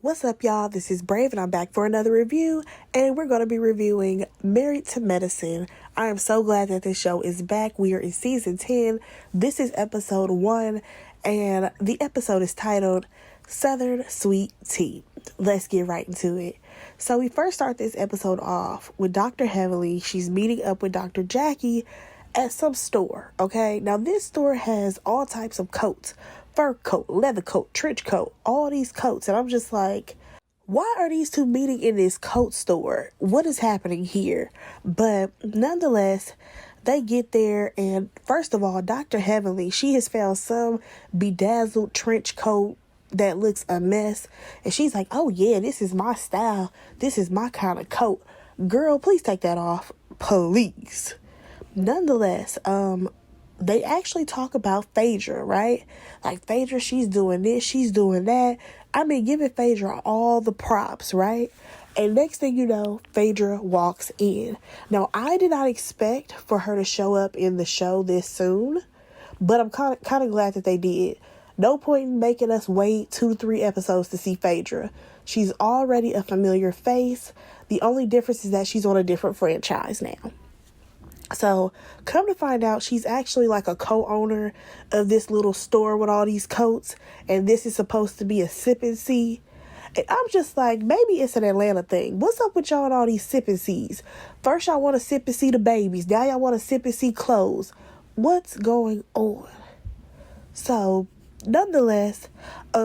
What's up, y'all? This is Brave, and I'm back for another review, and we're going to be reviewing Married to Medicine. I am so glad that this show is back. We are in season 10. This is episode 1, and the episode is titled Southern Sweet Tea. Let's get right into it. So we first start this episode off with Dr. Heavenly. She's meeting up with Dr. Jackie at some store, okay? Now, this store has all types of coats. Fur coat, leather coat, trench coat, all these coats. And I'm just like, why are these two meeting in this coat store? What is happening here? But nonetheless, they get there, and first of all, Dr. Heavenly, she has found some bedazzled trench coat that looks a mess. And she's like, oh yeah, this is my style. This is my kind of coat. Girl, please take that off. Please. Nonetheless, they actually talk about Phaedra, right? Like, Phaedra, she's doing this, she's doing that. I mean, giving Phaedra all the props, right? And next thing you know, Phaedra walks in. Now, I did not expect for her to show up in the show this soon, but I'm kind of glad that they did. No point in making us wait 2 to 3 episodes to see Phaedra. She's already a familiar face. The only difference is that she's on a different franchise now. So, come to find out, she's actually like a co-owner of this little store with all these coats, and this is supposed to be a sip and see. And I'm just like, maybe it's an Atlanta thing. What's up with y'all and all these sip and sees? First, y'all want to sip and see the babies. Now, y'all want to sip and see clothes. What's going on? So, nonetheless,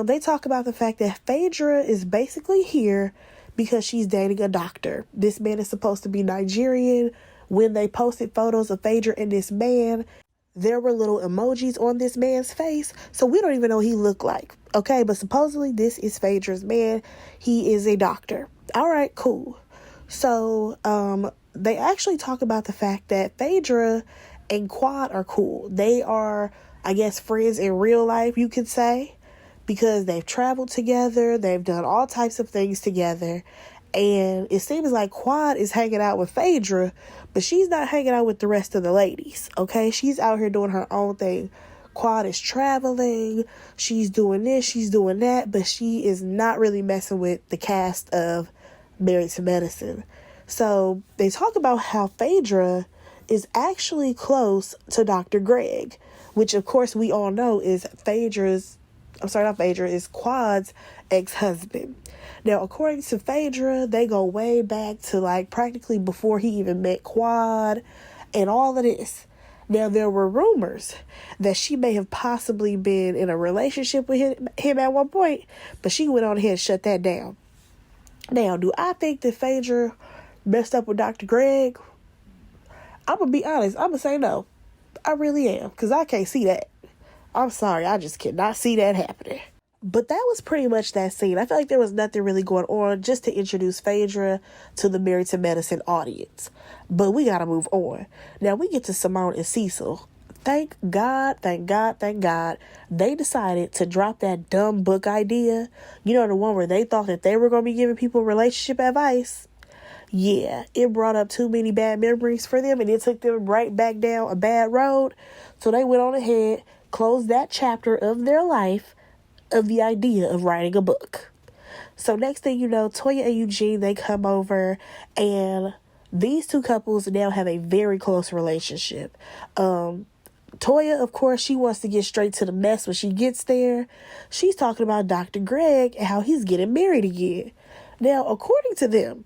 they talk about the fact that Phaedra is basically here because she's dating a doctor. This man is supposed to be Nigerian. When they posted photos of Phaedra and this man, there were little emojis on this man's face, so we don't even know what he looked like, okay? But supposedly this is Phaedra's man. He is a doctor. All right, cool. So, they actually talk about the fact that Phaedra and Quad are cool. They are, I guess, friends in real life, you could say, because they've traveled together, they've done all types of things together. And it seems like Quad is hanging out with Phaedra, but she's not hanging out with the rest of the ladies, okay? She's out here doing her own thing. Quad is traveling, she's doing this, she's doing that, but she is not really messing with the cast of Married to Medicine. So they talk about how Phaedra is actually close to Dr. Greg, which of course we all know is is Quad's ex-husband. Now, according to Phaedra, they go way back to like practically before he even met Quad and all of this. Now, there were rumors that she may have possibly been in a relationship with him at one point, but she went on ahead and shut that down. Now, do I think that Phaedra messed up with Dr. Greg? I'm going to be honest. I'm going to say no. I really am, because I can't see that. I'm sorry. I just cannot see that happening. But that was pretty much that scene. I feel like there was nothing really going on just to introduce Phaedra to the Married to Medicine audience. But we got to move on. Now we get to Simone and Cecil. Thank God, they decided to drop that dumb book idea. You know, the one where they thought that they were going to be giving people relationship advice. Yeah, it brought up too many bad memories for them, and it took them right back down a bad road. So they went on ahead, closed that chapter of their life of the idea of writing a book. So next thing you know, Toya and Eugene, they come over, and these two couples now have a very close relationship. Toya, of course, she wants to get straight to the mess when she gets there. She's talking about Dr. Greg and how he's getting married again. Now, according to them,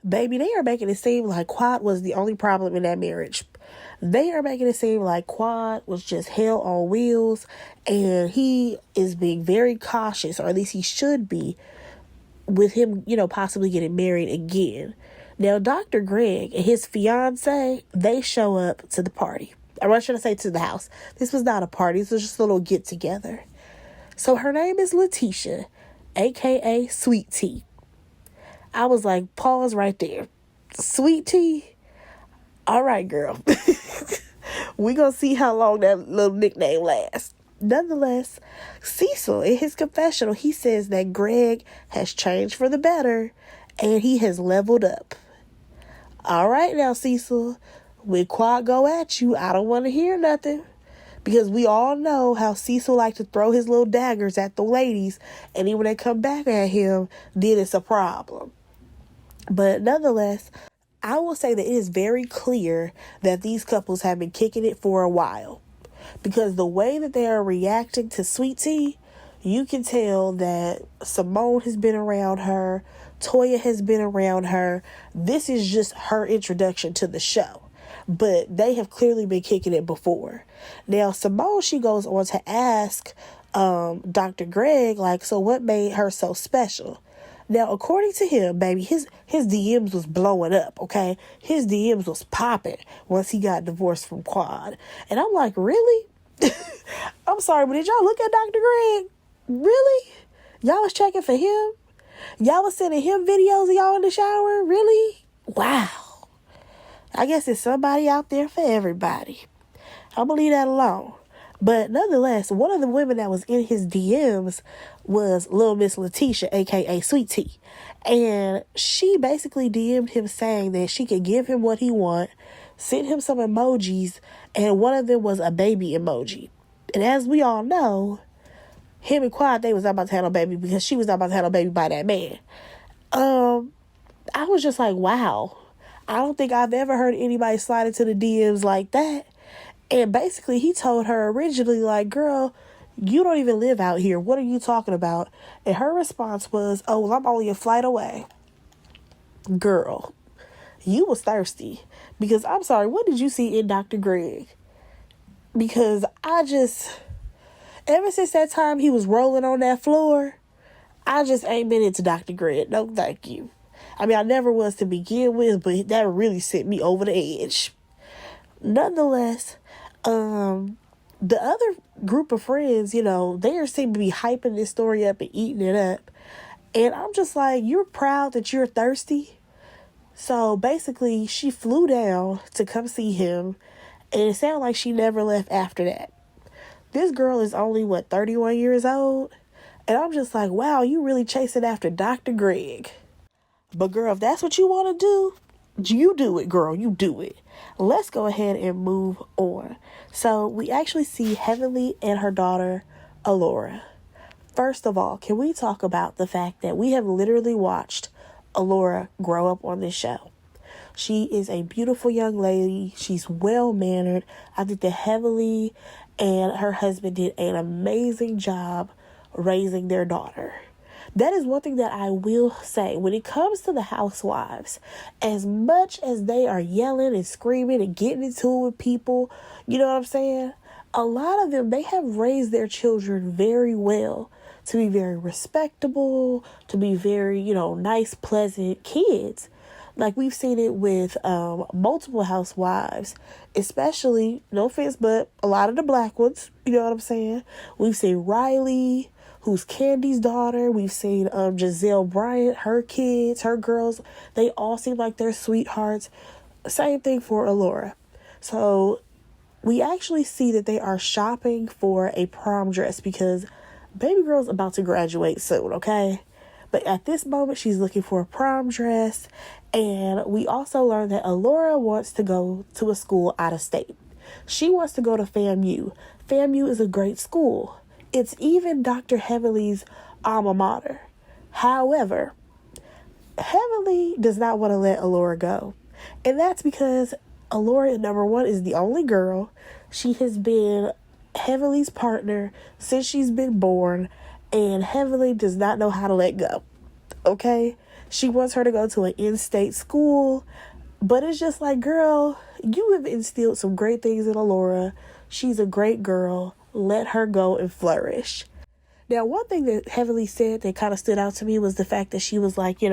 baby, they are making it seem like Quad was the only problem in that marriage. They are making it seem like Quad was just hell on wheels, and he is being very cautious, or at least he should be, with him, possibly getting married again. Now, Dr. Greg and his fiance, they show up to the party. Or what should I say, to the house? This was not a party. This was just a little get-together. So her name is Letitia, a.k.a. Sweet Tea. I was like, pause right there. Sweet Tea? All right, girl. We gonna see how long that little nickname lasts. Nonetheless, Cecil, in his confessional, he says that Greg has changed for the better and he has leveled up. All right now, Cecil. When Quad go at you, I don't want to hear nothing. Because we all know how Cecil liked to throw his little daggers at the ladies, and then when they come back at him, then it's a problem. But nonetheless, I will say that it is very clear that these couples have been kicking it for a while. Because the way that they are reacting to Sweet Tea, you can tell that Simone has been around her, Toya has been around her. This is just her introduction to the show. But they have clearly been kicking it before. Now, Simone, she goes on to ask Dr. Greg, like, so what made her so special? Now, according to him, baby, his DMs was blowing up, okay? His DMs was popping once he got divorced from Quad. And I'm like, really? I'm sorry, but did y'all look at Dr. Greg? Really? Y'all was checking for him? Y'all was sending him videos of y'all in the shower? Really? Wow. I guess there's somebody out there for everybody. I'm going to leave that alone. But nonetheless, one of the women that was in his DMs was Little Miss Letitia, a.k.a. Sweet Tea. And she basically DM'd him saying that she could give him what he want, send him some emojis, and one of them was a baby emoji. And as we all know, him and Quad, they was not about to have no baby because she was not about to have no baby by that man. I was just like, wow. I don't think I've ever heard anybody slide into the DMs like that. And basically, he told her originally, like, girl, you don't even live out here. What are you talking about? And her response was, oh, well, I'm only a flight away. Girl, you was thirsty. Because, I'm sorry, what did you see in Dr. Greg? Because ever since that time he was rolling on that floor, I just ain't been into Dr. Greg. No, thank you. I mean, I never was to begin with, but that really sent me over the edge. Nonetheless, the other group of friends, they seem to be hyping this story up and eating it up. And I'm just like, you're proud that you're thirsty? So basically, she flew down to come see him, and it sounded like she never left after that. This girl is only, 31 years old? And I'm just like, wow, you really chasing after Dr. Greg. But girl, if that's what you want to do, you do it, girl. You do it. Let's go ahead and move on. So we actually see Heavenly and her daughter, Alora. First of all, can we talk about the fact that we have literally watched Alora grow up on this show? She is a beautiful young lady. She's well-mannered. I think that Heavenly and her husband did an amazing job raising their daughter. That is one thing that I will say. When it comes to the housewives, as much as they are yelling and screaming and getting into it with people, you know what I'm saying? A lot of them, they have raised their children very well to be very respectable, to be very, nice, pleasant kids. Like we've seen it with multiple housewives, especially, no offense, but a lot of the black ones, you know what I'm saying? We've seen Riley, who's Candy's daughter. We've seen Giselle Bryant, her kids, her girls. They all seem like they're sweethearts. Same thing for Alora. So we actually see that they are shopping for a prom dress because baby girl's about to graduate soon, okay? But at this moment, she's looking for a prom dress. And we also learned that Alora wants to go to a school out of state. She wants to go to FAMU. FAMU is a great school. It's even Dr. Heavenly's alma mater. However, Heavenly does not want to let Alora go. And that's because Alora, number one, is the only girl. She has been Heavenly's partner since she's been born. And Heavenly does not know how to let go. Okay? She wants her to go to an in-state school. But it's just like, girl, you have instilled some great things in Alora. She's a great girl. Let her go and flourish. Now, one thing that Heavenly said that kind of stood out to me was the fact that she was like, I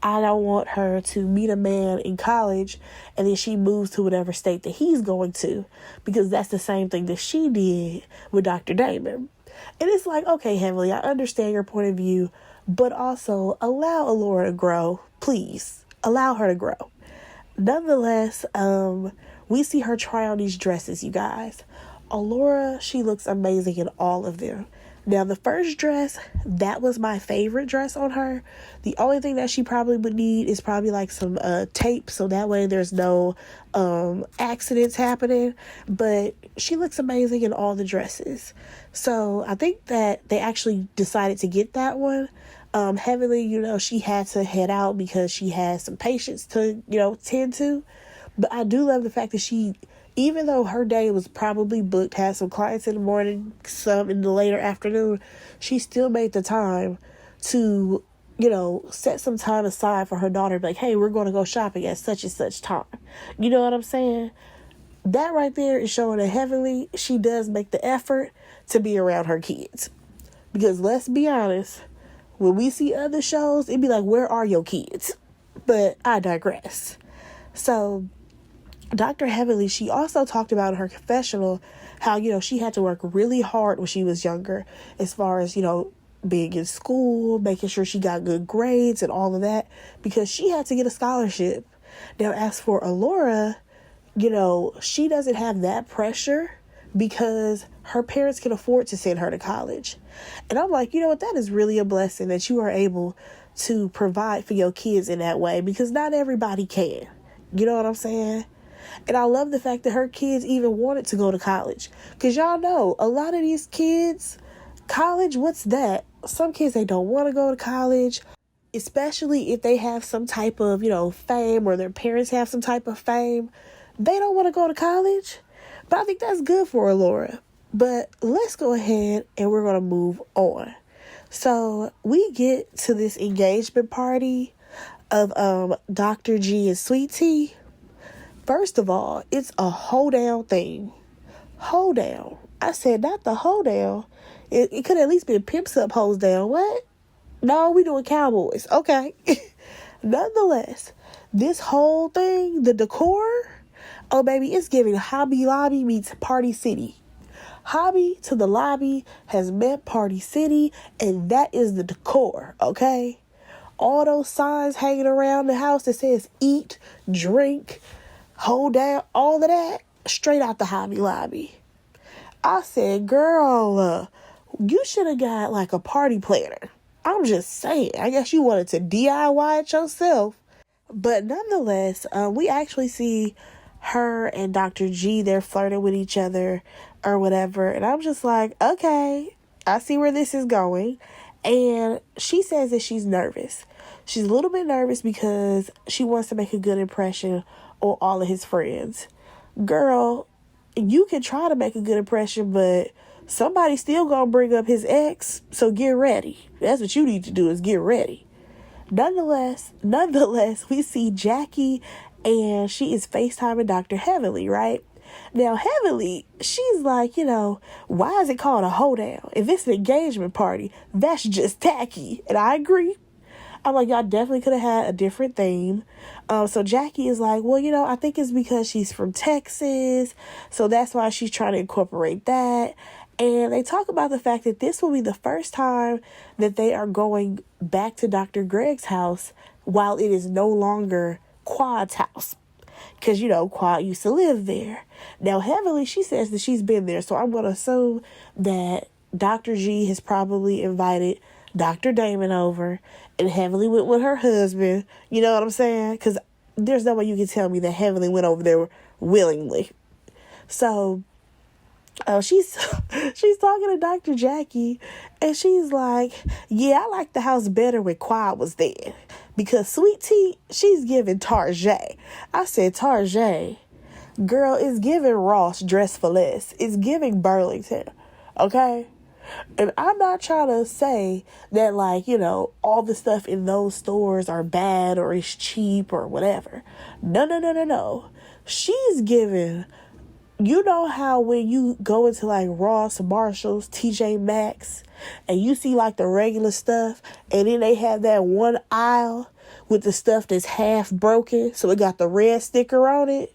don't want her to meet a man in college and then she moves to whatever state that he's going to, because that's the same thing that she did with Dr. Damon. And it's like, okay, Heavenly, I understand your point of view, but also allow Alora to grow. Please, allow her to grow. Nonetheless, we see her try on these dresses, you guys. Alora, she looks amazing in all of them. Now, the first dress, that was my favorite dress on her. The only thing that she probably would need is probably like some tape, so that way there's no accidents happening. But she looks amazing in all the dresses. So I think that they actually decided to get that one. Heavenly, she had to head out because she has some patients to, tend to. But I do love the fact that she, even though her day was probably booked, had some clients in the morning, some in the later afternoon, she still made the time to, set some time aside for her daughter. Like, hey, we're going to go shopping at such and such time. You know what I'm saying? That right there is showing that Heavenly, she does make the effort to be around her kids. Because let's be honest, when we see other shows, it'd be like, where are your kids? But I digress. So Dr. Heavenly, she also talked about in her confessional how, she had to work really hard when she was younger as far as, being in school, making sure she got good grades and all of that, because she had to get a scholarship. Now, as for Alora, she doesn't have that pressure because her parents can afford to send her to college. And I'm like, that is really a blessing that you are able to provide for your kids in that way, because not everybody can. You know what I'm saying? And I love the fact that her kids even wanted to go to college. Because y'all know, a lot of these kids, college, what's that? Some kids, they don't want to go to college, especially if they have some type of, fame, or their parents have some type of fame. They don't want to go to college. But I think that's good for Alora. But let's go ahead and we're going to move on. So we get to this engagement party of Dr. G and Sweet Tea. First of all, it's a hoedown thing. Hoedown. I said, not the hoedown. It could at least be a pimps up, hose down. What? No, we doing cowboys. Okay. Nonetheless, this whole thing, the decor, oh baby, it's giving Hobby Lobby meets Party City. Hobby to the lobby has met Party City, and that is the decor, okay? All those signs hanging around the house that says eat, drink, hold down, all of that, straight out the Hobby Lobby. I said, girl, you should have got like a party planner. I'm just saying. I guess you wanted to DIY it yourself. But nonetheless, we actually see her and Dr. G, they're flirting with each other or whatever. And I'm just like, okay, I see where this is going. And she says that she's nervous. She's a little bit nervous because she wants to make a good impression on all of his friends. Girl, you can try to make a good impression, but somebody's still gonna bring up his ex, so get ready. That's what you need to do, is get ready. Nonetheless, we see Jackie, and she is FaceTiming Dr. Heavenly, right? Now, Heavenly, she's like, why is it called a hoedown? If it's an engagement party, that's just tacky. And I agree. I'm like, y'all definitely could have had a different theme. So Jackie is like, well, I think it's because she's from Texas, so that's why she's trying to incorporate that. And they talk about the fact that this will be the first time that they are going back to Dr. Greg's house while it is no longer Quad's house. Because, Quad used to live there. Now, Heavenly, she says that she's been there, so I'm going to assume that Dr. G has probably invited Dr. Damon over, and Heavenly went with her husband. You know what I'm saying? Because there's no way you can tell me that Heavenly went over there willingly. So she's talking to Dr. Jackie, and she's like, yeah, I like the house better when Quad was there, because Sweet Tea, she's giving Tarjay. I said, Tarjay, girl, it's giving Ross dressed for less. It's giving Burlington, okay? And I'm not trying to say that, all the stuff in those stores are bad or is cheap or whatever. No. She's giving, how when you go into Ross, Marshalls, TJ Maxx, and you see the regular stuff, and then they have that one aisle with the stuff that's half broken, so it got the red sticker on it.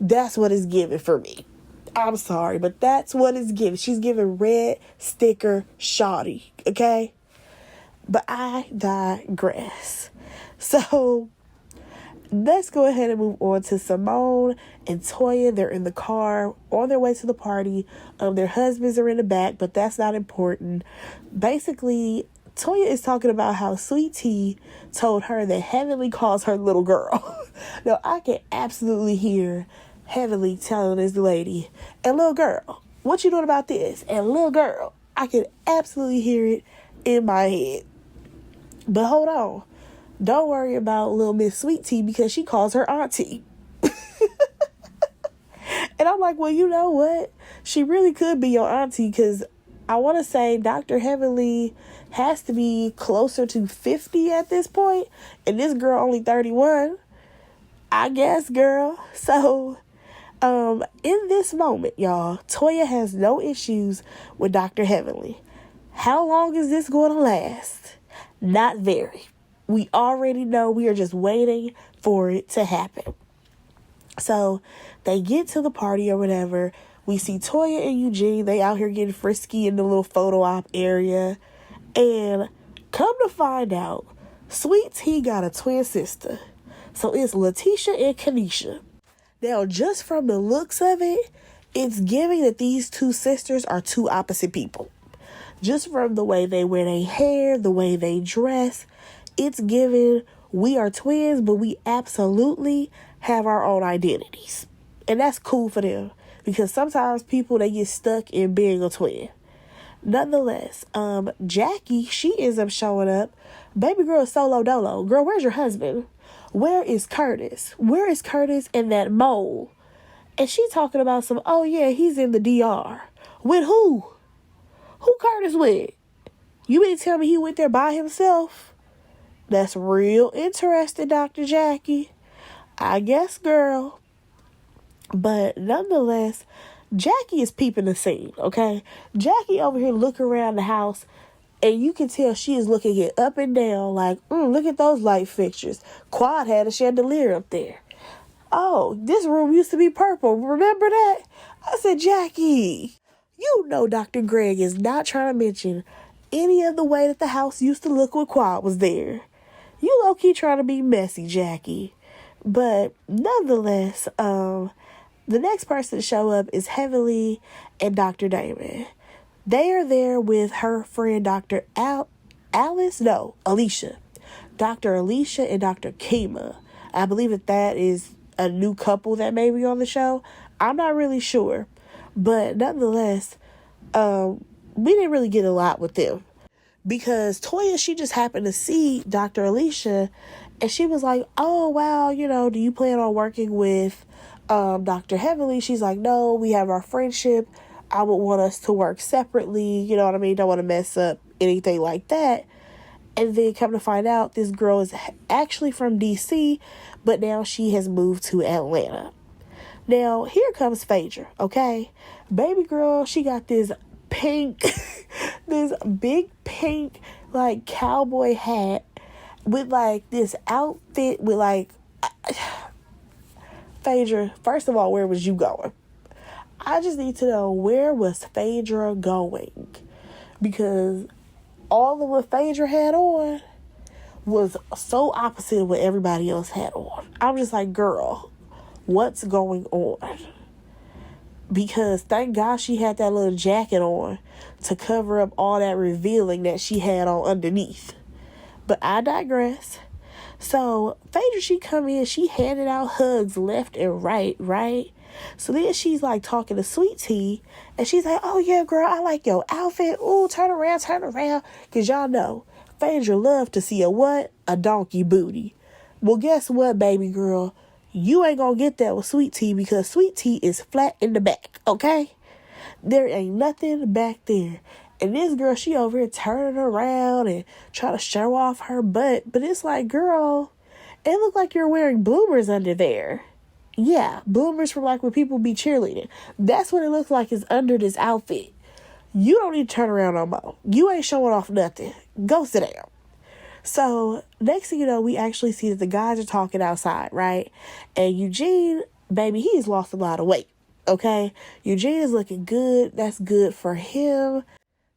That's what it's giving for me. I'm sorry, but that's what it's giving. She's giving red sticker shoddy, okay? But I digress. So let's go ahead and move on to Simone and Toya. They're in the car on their way to the party. Their husbands are in the back, but that's not important. Basically, Toya is talking about how Sweet Tea told her that Heavenly calls her little girl. Now, I can absolutely hear Heavenly telling this lady, and little girl, what you doing about this? And little girl, I can absolutely hear it in my head. But hold on. Don't worry about little Miss Sweet Tea because she calls her auntie. And I'm like, well, you know what? She really could be your auntie because I want to say Dr. Heavenly has to be closer to 50 at this point. And this girl only 31. I guess, girl. So, in this moment, y'all, Toya has no issues with Dr. Heavenly. How long is this going to last? Not very. We already know, we are just waiting for it to happen. So they get to the party or whatever. We see Toya and Eugene. They out here getting frisky in the little photo op area. And come to find out, Sweet Tea got a twin sister. So it's Letitia and Kanisha. Now, just from the looks of it, it's giving that these two sisters are two opposite people. Just from the way they wear their hair, the way they dress, it's giving we are twins, but we absolutely have our own identities. And that's cool for them because sometimes people, they get stuck in being a twin. Nonetheless, Jackie, she ends up showing up. Baby girl is solo dolo. Girl, where's your husband? Where is Curtis? Where is Curtis and that mole? And she talking about some, oh yeah, he's in the DR. With who? Who Curtis with? You mean to tell me he went there by himself? That's real interesting, Dr. Jackie. I guess, girl. But nonetheless, Jackie is peeping the scene, okay? Jackie over here looking around the house, and you can tell she is looking it up and down like, look at those light fixtures. Quad had a chandelier up there. Oh, this room used to be purple. Remember that? I said, Jackie, you know Dr. Greg is not trying to mention any of the way that the house used to look when Quad was there. You low-key trying to be messy, Jackie. But nonetheless, the next person to show up is Heavenly and Dr. Damon. They are there with her friend Dr. Alicia. Dr. Alicia and Dr. Kima. I believe that is a new couple that may be on the show. I'm not really sure. But nonetheless, we didn't really get a lot with them. Because Toya, she just happened to see Dr. Alicia, and she was like, oh, wow, do you plan on working with Dr. Heavenly? She's like, no, we have our friendship. I would want us to work separately. You know what I mean? Don't want to mess up anything like that. And then come to find out, this girl is actually from D.C., but now she has moved to Atlanta. Now, here comes Phaedra, okay? Baby girl, she got this pink, this big pink, like, cowboy hat with, like, this outfit with, like, Phaedra, first of all, where was you going? I just need to know, where was Phaedra going? Because all of what Phaedra had on was so opposite of what everybody else had on. I'm just like, girl, what's going on? Because thank God she had that little jacket on to cover up all that revealing that she had on underneath. But I digress. So Phaedra, she come in, she handed out hugs left and right? So then she's like talking to Sweet Tea, and she's like, oh yeah, girl, I like your outfit. Ooh, turn around. Because y'all know, Phaedra love to see a donkey booty. Well, guess what, baby girl? You ain't gonna get that with Sweet Tea because Sweet Tea is flat in the back, okay? There ain't nothing back there. And this girl, she over here turning around and trying to show off her butt. But it's like, girl, it look like you're wearing bloomers under there. Yeah, bloomers from like when people be cheerleading. That's what it looks like is under this outfit. You don't need to turn around no more. You ain't showing off nothing. Go sit down. So next thing you know, we actually see that the guys are talking outside, right? And Eugene, baby, he's lost a lot of weight, okay? Eugene is looking good. That's good for him.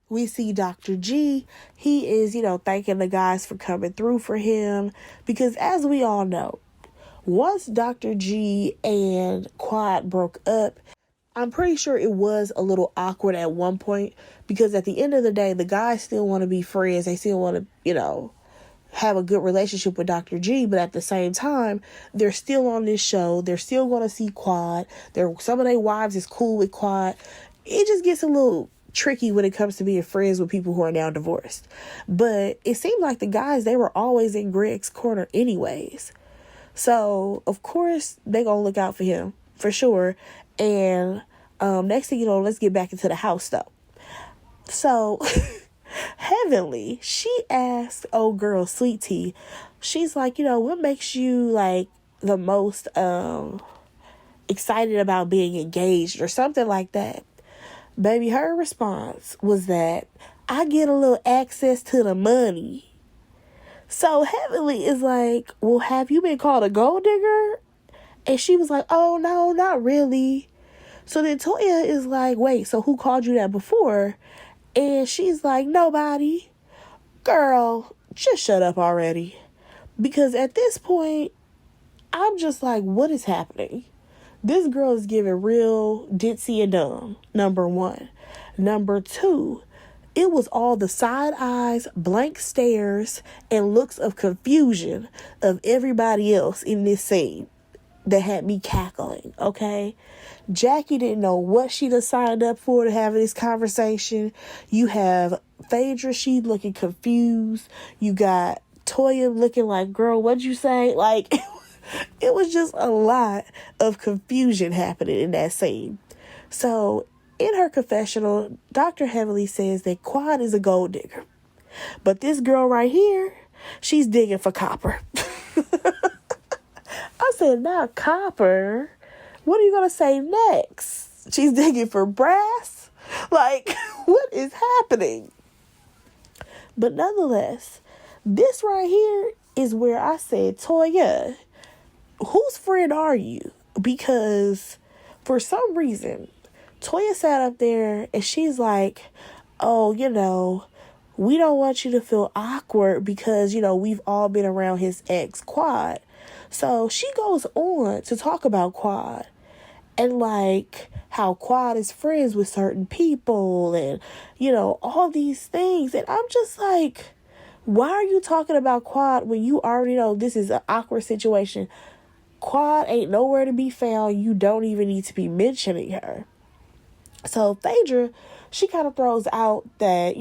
We see Dr. G. He is, thanking the guys for coming through for him. Because as we all know, once Dr. G and Quad broke up, I'm pretty sure it was a little awkward at one point, because at the end of the day, the guys still want to be friends. They still want to, have a good relationship with Dr. G, but at the same time, they're still on this show. They're still going to see Quad. Some of their wives is cool with Quad. It just gets a little tricky when it comes to being friends with people who are now divorced. But it seemed like the guys, they were always in Greg's corner anyways. So, of course, they gonna look out for him, for sure. And next thing you know, let's get back into the house, though. So, Heavenly, she asked old girl Sweet Tea, she's like, what makes you, like, the most excited about being engaged or something like that. Baby, her response was that I get a little access to the money. So Heavenly is like, well, have you been called a gold digger? And she was like, oh, no, not really. So then Toya is like, wait, so who called you that before? And she's like, nobody. Girl, just shut up already. Because at this point, I'm just like, what is happening? This girl is giving real ditzy and dumb, number one. Number two, it was all the side eyes, blank stares, and looks of confusion of everybody else in this scene that had me cackling, okay? Jackie didn't know what she'd have signed up for to have this conversation. You have Phaedra, she looking confused. You got Toya looking like, girl, what'd you say? Like, it was just a lot of confusion happening in that scene. So, in her confessional, Dr. Heavenly says that Quad is a gold digger. But this girl right here, she's digging for copper. I said, now copper? What are you going to say next? She's digging for brass? Like, what is happening? But nonetheless, this right here is where I said, Toya, whose friend are you? Because for some reason, Toya sat up there and she's like, oh, we don't want you to feel awkward because, we've all been around his ex, Quad. So she goes on to talk about Quad and like how Quad is friends with certain people and, all these things. And I'm just like, why are you talking about Quad when you already know this is an awkward situation? Quad ain't nowhere to be found. You don't even need to be mentioning her. So Phaedra, she kind of throws out that,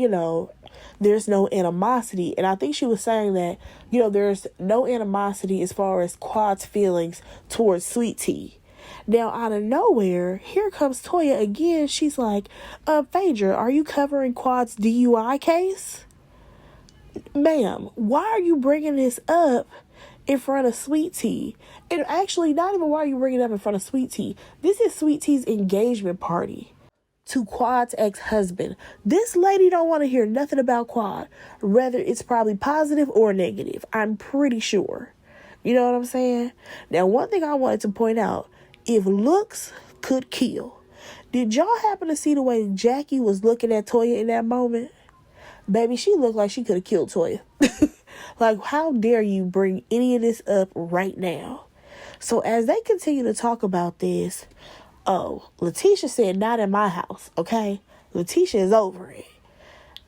there's no animosity. And I think she was saying that, there's no animosity as far as Quad's feelings towards Sweet Tea. Now, out of nowhere, here comes Toya again. She's like, Phaedra, are you covering Quad's DUI case? Ma'am, why are you bringing this up in front of Sweet Tea? And actually, not even why are you bringing it up in front of Sweet Tea. This is Sweet Tea's engagement party to Quad's ex-husband. This lady don't want to hear nothing about Quad, whether it's probably positive or negative. I'm pretty sure. You know what I'm saying? Now, one thing I wanted to point out, if looks could kill, did y'all happen to see the way Jackie was looking at Toya in that moment? Baby, she looked like she could have killed Toya. Like, how dare you bring any of this up right now? So as they continue to talk about this, Letitia said, not in my house, okay? Letitia is over it.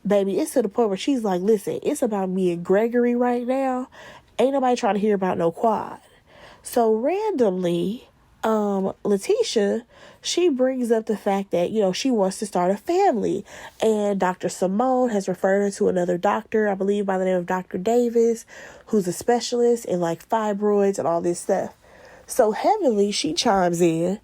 Baby, it's to the point where she's like, listen, it's about me and Gregory right now. Ain't nobody trying to hear about no Quad. So randomly, Letitia, she brings up the fact that, she wants to start a family. And Dr. Simone has referred her to another doctor, I believe by the name of Dr. Davis, who's a specialist in like fibroids and all this stuff. So Heavenly, she chimes in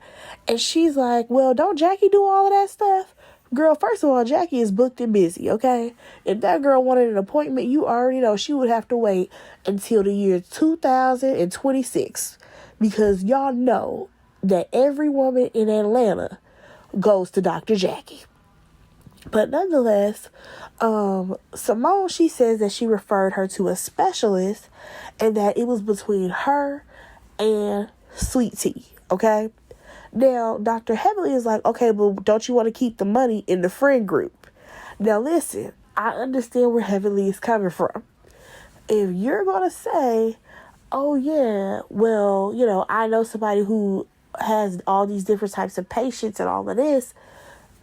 and she's like, well, don't Jackie do all of that stuff? Girl, first of all, Jackie is booked and busy, okay? If that girl wanted an appointment, you already know she would have to wait until the year 2026. Because y'all know that every woman in Atlanta goes to Dr. Jackie. But nonetheless, Simone, she says that she referred her to a specialist and that it was between her and Sweet Tea, okay? Now, Dr. Heavenly is like, okay, but don't you want to keep the money in the friend group? Now, listen, I understand where Heavenly is coming from. If you're going to say, oh yeah, well, you know, I know somebody who has all these different types of patients and all of this.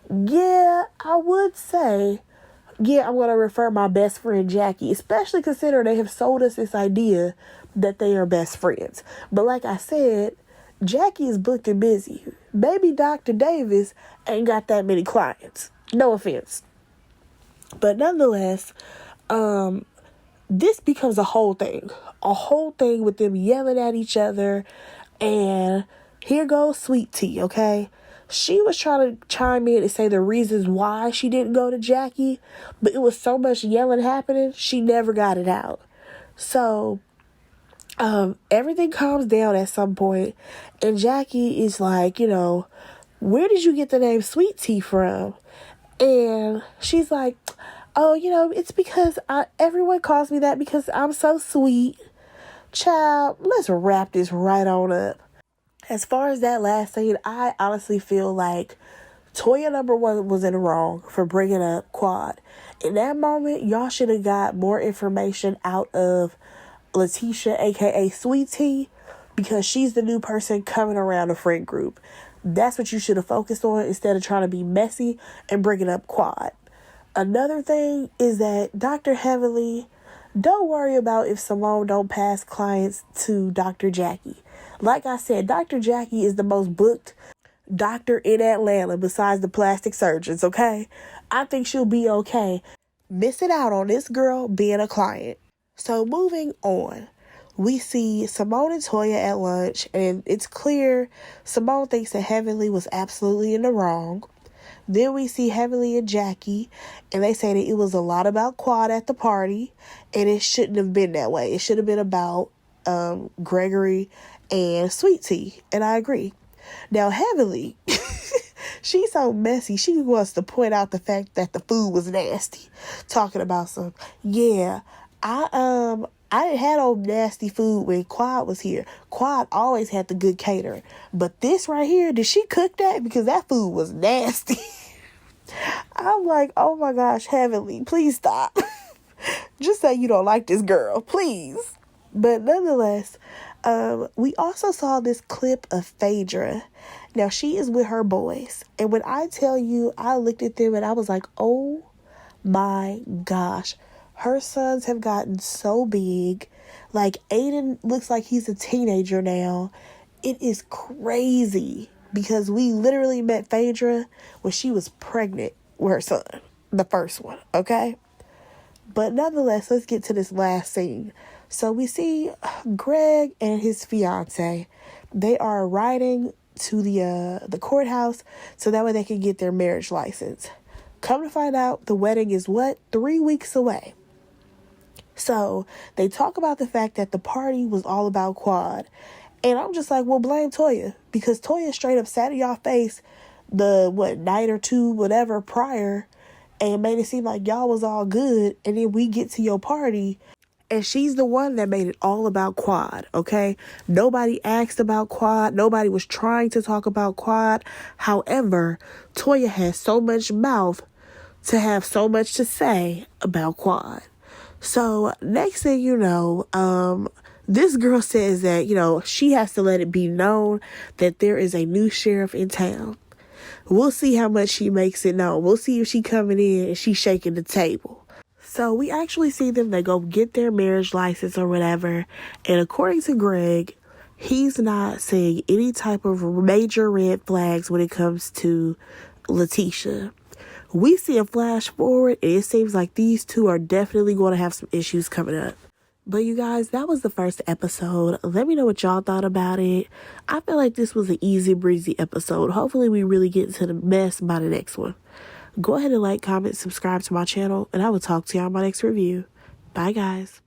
Yeah, I would say, yeah, I'm going to refer my best friend Jackie, especially considering they have sold us this idea that they are best friends. But like I said, Jackie is booked and busy. Maybe Dr. Davis ain't got that many clients. No offense. But nonetheless, this becomes a whole thing. A whole thing with them yelling at each other. And here goes Sweet Tea, okay? She was trying to chime in and say the reasons why she didn't go to Jackie, but it was so much yelling happening, she never got it out. So, everything calms down at some point, and Jackie is like, you know, where did you get the name Sweet Tea from? And she's like, oh, you know, it's because everyone calls me that because I'm so sweet. Child, let's wrap this right on up. As far as that last scene, I honestly feel like Toya number one was in the wrong for bringing up Quad. In that moment, y'all should have got more information out of Letitia, aka Sweet Tea, because she's the new person coming around the friend group. That's what you should have focused on instead of trying to be messy and bringing up Quad. Another thing is that Dr. Heavenly, don't worry about if Simone don't pass clients to Dr. Jackie. Like I said, Dr. Jackie is the most booked doctor in Atlanta besides the plastic surgeons, okay? I think she'll be okay missing out on this girl being a client. So moving on, we see Simone and Toya at lunch, and it's clear Simone thinks that Heavenly was absolutely in the wrong. Then we see Heavenly and Jackie, and they say that it was a lot about Quad at the party, and it shouldn't have been that way. It should have been about Gregory and Sweet Tea, and I agree. Now, Heavenly, she's so messy. She wants to point out the fact that the food was nasty. Talking about some, yeah, I didn't have no nasty food when Quad was here. Quad always had the good caterer. But this right here, did she cook that? Because that food was nasty. I'm like, oh my gosh, Heavenly, please stop. Just say you don't like this girl, please. But nonetheless, we also saw this clip of Phaedra. Now, she is with her boys. And when I tell you, I looked at them and I was like, oh my gosh. Her sons have gotten so big. Like, Aiden looks like he's a teenager now. It is crazy. Because we literally met Phaedra when she was pregnant with her son. The first one, okay? But nonetheless, let's get to this last scene. So we see Greg and his fiance. They are riding to the courthouse so that way they can get their marriage license. Come to find out, the wedding is 3 weeks away. So they talk about the fact that the party was all about Quad. And I'm just like, well, blame Toya. Because Toya straight up sat in y'all face the night or two, whatever, prior, and made it seem like y'all was all good. And then we get to your party, and she's the one that made it all about Quad, okay? Nobody asked about Quad. Nobody was trying to talk about Quad. However, Toya has so much mouth to have so much to say about Quad. So, next thing you know, this girl says that, you know, she has to let it be known that there is a new sheriff in town. We'll see how much she makes it known. We'll see if she coming in and she's shaking the table. So we actually see them, they go get their marriage license or whatever. And according to Greg, he's not seeing any type of major red flags when it comes to Letitia. We see a flash forward, and it seems like these two are definitely going to have some issues coming up. But you guys, that was the first episode. Let me know what y'all thought about it. I feel like this was an easy breezy episode. Hopefully we really get into the mess by the next one. Go ahead and like, comment, subscribe to my channel, and I will talk to y'all in my next review. Bye, guys.